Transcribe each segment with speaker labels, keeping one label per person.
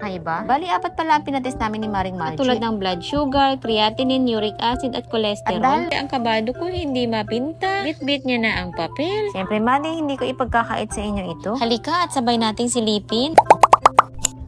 Speaker 1: nakakaiba? Bali, 4 pala ang pinatest namin ni Maring Margie.
Speaker 2: Tulad ng blood sugar, creatinine, uric acid at cholesterol.
Speaker 1: At dahil
Speaker 2: ang kabado ko hindi mapinta, bit-bit niya na ang papel.
Speaker 1: Siyempre, Madi, hindi ko ipagkakait sa inyo ito.
Speaker 2: Halika at sabay nating silipin.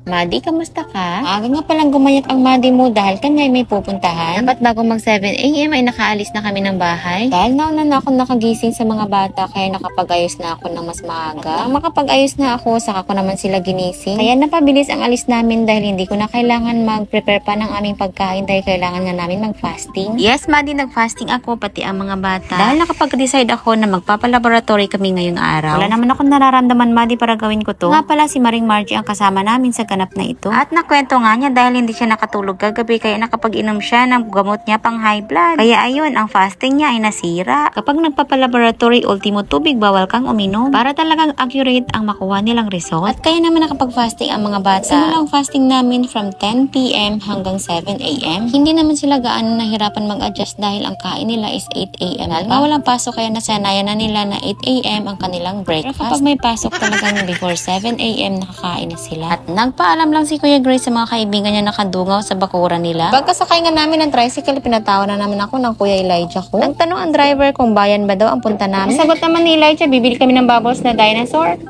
Speaker 2: Madi, kamusta ka? Aga nga palang gumayak ang Madi mo dahil kanya may pupuntahan. Dapat bago mag 7 AM ay nakaalis na kami ng bahay. Dahil nauna na ako nakagising sa mga bata kaya nakapag-ayos na ako ng mas maaga. Nang makapag-ayos na ako, saka ko naman sila ginising. Kaya napabilis ang alis namin dahil hindi ko na kailangan mag-prepare pa ng aming pagkain dahil kailangan nga namin mag-fasting.
Speaker 1: Yes, Madi, nag-fasting ako pati ang mga bata.
Speaker 2: Dahil nakapag-decide ako na magpapalaboratory kami ngayong araw.
Speaker 1: Wala naman ako nararamdaman, Madi, para gawin ko to.
Speaker 2: Nga pala si Maring Margie ang kasama namin sa ganap na ito.
Speaker 1: At nakwento nga niya dahil hindi siya nakatulog kagabi kaya nakapag-inom siya ng gamot niya pang high blood. Kaya ayun, ang fasting niya ay nasira.
Speaker 2: Kapag nagpapalaboratory, ultimo tubig, bawal kang uminom para talagang accurate ang makuha nilang result. At kaya naman nakapag-fasting ang mga bata. Simulang fasting namin from 10 PM hanggang 7 AM. Hindi naman sila gaano nahirapan mag-adjust dahil ang kain nila is 8 AM. Bawal ang pasok kaya nasanayan na nila na 8 AM ang kanilang breakfast. Pero kapag may pasok talagang before 7 AM nakakain na sila. At nagpaalam lang si Kuya Grace sa mga kaibigan niya nakadungaw sa bakuran nila.
Speaker 1: Pagkasakay nga namin ng tricycle, pinatawa na naman ako ng Kuya Elijah ko. Nagtanong ang driver kung bayan ba daw ang punta namin. Sagot naman ni Elijah, bibili kami ng bubbles na dinosaur.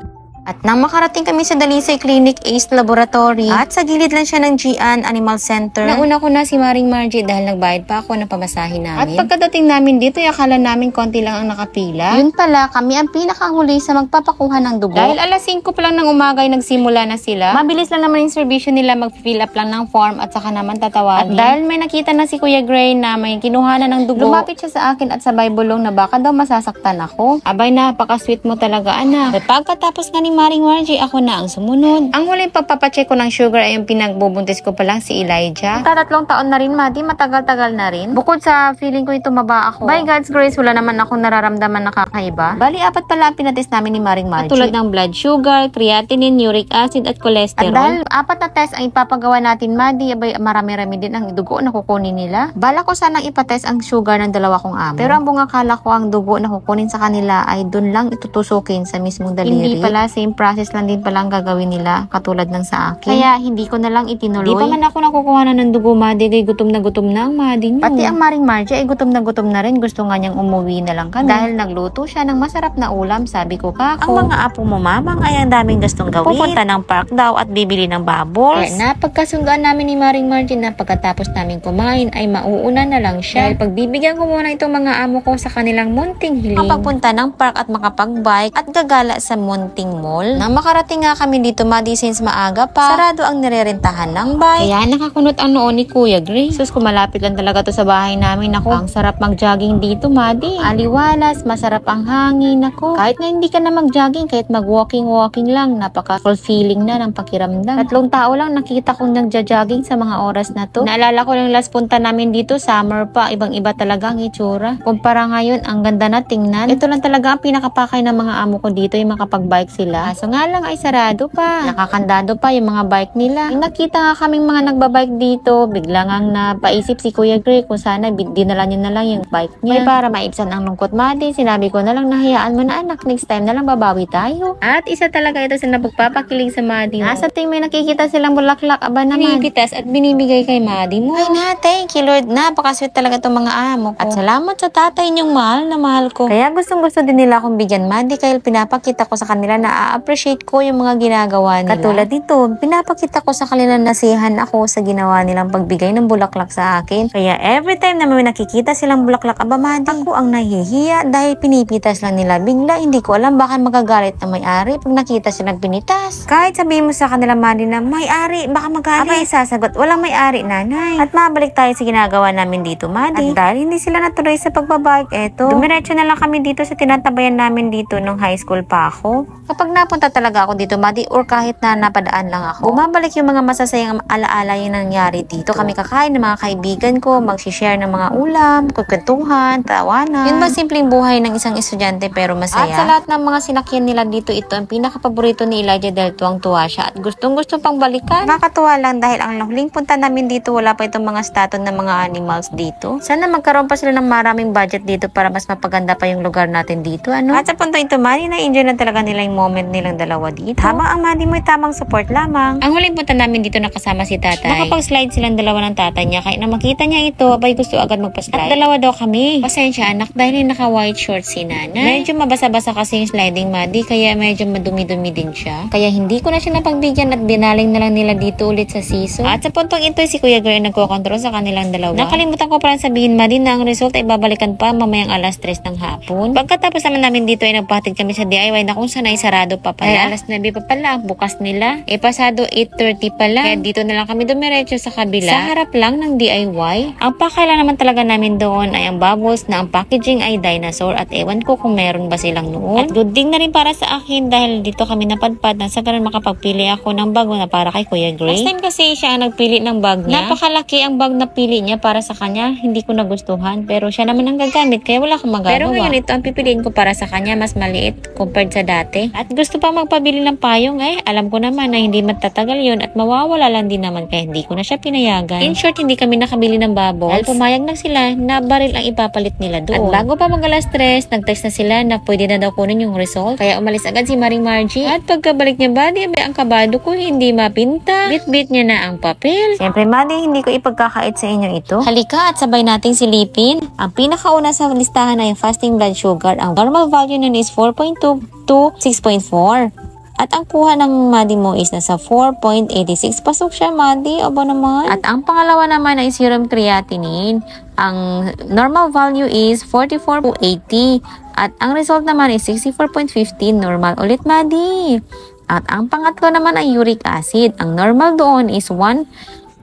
Speaker 1: At nang makarating kami sa Dalisay Clinic Ace Laboratory at sa gilid lang siya ng Gian Animal Center, nauna ko na si Maring Margie dahil nagbayad pa ako ng pamasahin namin. At pagkadating namin dito, akala namin konti lang ang nakapila. Yun pala, kami ang pinakahuli sa magpapakuha ng dugo. Dahil alas 5 pa lang ng umaga ay nagsimula na sila. Mabilis lang naman yung servisyo nila, mag-fill up lang ng form at saka naman tatawagin. At dahil may nakita na si Kuya Gray na may kinuha na ng dugo, lumapit siya sa akin at sabay bulong na baka daw masasaktan ako. Abay, napaka-sweet mo talaga, anak. At pagkatapos nga ni Maring Margie, ako na ang sumunod. Ang huling pagpapacheck ko ng sugar ay yung pinagbubuntis ko pa lang si Elijah. 3 taon na rin, Madi, matagal-tagal na rin. Bukod sa feeling ko tumaba ako, by God's grace, wala naman akong nararamdaman na kakaiba. Bali, 4 pala ang pinatest namin ni Maring Margie.
Speaker 2: Tulad ng blood sugar, creatinine, uric acid at cholesterol.
Speaker 1: At dahil 4 na test ang ipapagawa natin, Madi, abay, marami-rami din ang dugo na kukunin nila. Bala ko sanang ipatest ang sugar ng 2 kong amo. Pero ang bungakala ko ang dugo na kukunin sa kanila ay dun lang itutusukin sa mismong daliri. Hindi pala, same process lang din pala ang gagawin nila katulad ng sa akin. Kaya hindi ko na lang itinuloy. Di pa man ako nakukuha na ng dugo, Madi, kay gutom na ang Madi nyo. Pati ang Maring Margie ay gutom na rin. Gusto nga niyang umuwi na lang kami. Dahil nagluto siya ng masarap na ulam. Sabi ko, kako, ang mga apo mo, mamang, ay ang daming gustong gawin. Pupunta ng park daw at bibili ng bubbles. Kaya napagkasunduan namin ni Maring Margie na pagkatapos namin kumain ay mauuna na lang siya. Dahil pagbibigyan ko muna itong mga amo ko sa kanilang munting hiling. Kapagpunta ng park at makapag-bike at gagala sa munting mall. Nang makarating nga kami dito, Madi, since maaga pa, sarado ang nirerentahan ng bike. Kaya nakakunot ang noon ni Kuya Gray. Sus, kumalapit lang talaga to sa bahay namin. Ako, ang sarap mag-jogging dito, Madi. Aliwalas, masarap ang hangin. Ako, kahit na hindi ka na mag-jogging, kahit mag-walking lang, napaka-fulfilling na ng pakiramdam. 3 tao lang nakita kong nagja-jogging sa mga oras na to. Naalala ko lang last punta namin dito, summer pa, ibang-iba talaga ang itsura. Kumpara ngayon, ang ganda na tingnan. Ito lang talaga ang pinakapakay ng mga amo ko dito, yung makapag-bike sila. So nga lang ay sarado pa. Nakakandado pa yung mga bike nila. Yung nakita nga kaming mga nagbabike dito, bigla ngang napaisip si Kuya Gray kung sana dinala niya na lang yung bike niya. May para maibsan ang lungkot, Madi, sinabi ko na lang na hayaan mo na, anak, next time na lang babawi tayo. At isa talaga ito sa napagpapakilig sa Madi. Nasa ting may nakikita silang bulaklak, aba naman. Pinipitas at binibigay kay Madi mo. Ay na, thank you Lord, napakasweet talaga itong mga amo ko. At salamat sa tatay niyong mahal na mahal ko. Kaya gustong-gusto din nila akong bigyan, Madi, kaya pinapakita ko sa kanila na a-appreciate ko yung mga ginagawa nila. Katulad dito, pinapakita ko sa kanila nasihan ako sa ginawa nilang pagbigay ng bulaklak sa akin. Kaya every time na may nakikita silang bulaklak, aba Madi, ako ang nahihiya dahil pinipitas lang nila. Bigla, hindi ko alam baka magagalit na may-ari pag nakita silang pinitas. Kahit sabihin mo sa kanila, Madi, na may-ari, baka magalit. Abay, sasagot, walang may-ari, nanay. At mabalik tayo sa ginagawa namin dito, Madi. At dahil hindi sila natuloy sa pagbabike, eto, dumiretso na lang kami dito sa tinatabayan namin dito nung high school pa ako. Kapag napunta talaga ako dito, Madi, or kahit na napadaan lang ako, bumabalik yung mga masasayang alaala yung nangyari dito. Kami kakain ng mga kaibigan ko, mag-share ng mga ulam, kukwentuhan, tawanan. Yun ba simpleng buhay ng isang estudyante pero masaya? At sa lahat ng mga sinakyan nila dito, ito ang pinakapaborito ni Elijah dahil tuwang-tuwa siya at gustong-gusto pang balikan. Nakakatuwa lang dahil ang huling punta namin dito, wala pa itong mga statue ng mga animals dito. Sana magkaroon pa sila ng maraming budget dito para mas mapaganda pa yung lugar natin dito, ano? At sa punto ito, Madi, na-enjoy na talaga nila yung moment treatment nilang dalawa dito. Habang ang Madi mo ay tamang support lamang. Ang huling punta namin dito nakasama si tatay. Nakapag-slide silang dalawa ng tatay niya. Kaya na makita niya ito, abay gusto agad magpa-slide. At dalawa daw kami. Pasensya anak dahil naka-white shorts si nanay. Medyo mabasa-basa kasi yung sliding Madi, kaya medyo madumi-dumi din siya. Kaya hindi ko na siya napagbigyan at dinaling na lang nila dito ulit sa siso. At sa puntong ito, si Kuya Gray nagkokontrol sa kanilang dalawa. Nakalimutan ko palang sabihin Madi na ang result ay babalikan pa mamayang alas 3 ng hapon. Pagkatapos namin dito ay nagpahatid kami sa DIY na kung saan ay sarado pa pala. Ay alas 9 pa pala ang bukas nila. Pasado 8:30 pa lang. Kaya dito na lang kami dumiretso sa kabila. Sa harap lang ng DIY. Ang pakailan naman talaga namin doon ay ang bubbles na ang packaging ay dinosaur at ewan ko kung meron ba silang noon. At good thing na rin para sa akin dahil dito kami napadpad na sa ganun makapagpili ako ng bag na para kay Kuya Gray. Last time kasi siya ang nagpili ng bag niya. Napakalaki ang bag na pili niya para sa kanya. Hindi ko nagustuhan pero siya naman ang gagamit kaya wala akong magagawa. Pero ngayon ito ang pipiliin ko para sa kanya mas maliit compared sa dati. At gusto pa magpabili ng payong alam ko naman na hindi matatagal yun at mawawala lang din naman kaya hindi ko na siya pinayagan. In short, hindi kami nakabili ng bubbles. Dahil pumayag na sila na baril ang ipapalit nila doon. At bago pa mag-alas 3, nag-text na sila na pwede na daw kunin yung result. Kaya umalis agad si Maring Margie. At pagkabalik niya Madi, ang kabado ko hindi mapinta. Bit-bit niya na ang papel. Siyempre Madi, hindi ko ipagkakait sa inyo ito. Halika at sabay nating silipin. Ang pinakauna sa listahan ay yung fasting blood sugar. Ang normal value nun is 4.2 to 6.4. At ang kuha ng Madi mo is nasa 4.86. Pasok siya, Madi. Aba naman. At ang pangalawa naman ay serum creatinine. Ang normal value is 44 to 80. At ang result naman is 64.15. Normal ulit, Madi. At ang pangatlo naman ay uric acid. Ang normal doon is 1.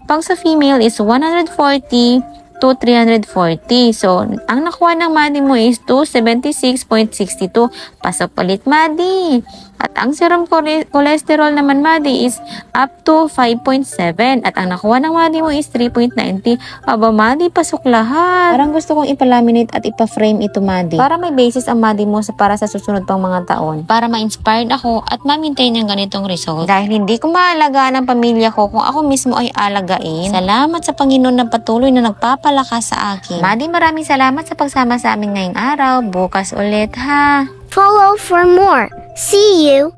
Speaker 1: Pag sa female is 140 to 340. So, ang nakuha ng Madi mo is 276.62. Pasok ulit, Madi. At ang serum cholesterol naman, Madi, is up to 5.7. At ang nakuha ng Madi mo is 3.90. Aba, Madi, pasok lahat. Parang gusto kong ipalaminate at ipa-frame ito, Madi. Para may basis ang Madi mo para sa susunod pang mga taon. Para ma-inspired ako at ma-maintain yung ganitong result. Dahil hindi ko maalagaan ang pamilya ko kung ako mismo ay alagain. Salamat sa Panginoon na patuloy na nagpapalakas sa akin. Madi, maraming salamat sa pagsama sa amin ngayong araw. Bukas ulit, ha?
Speaker 3: Follow for more. See you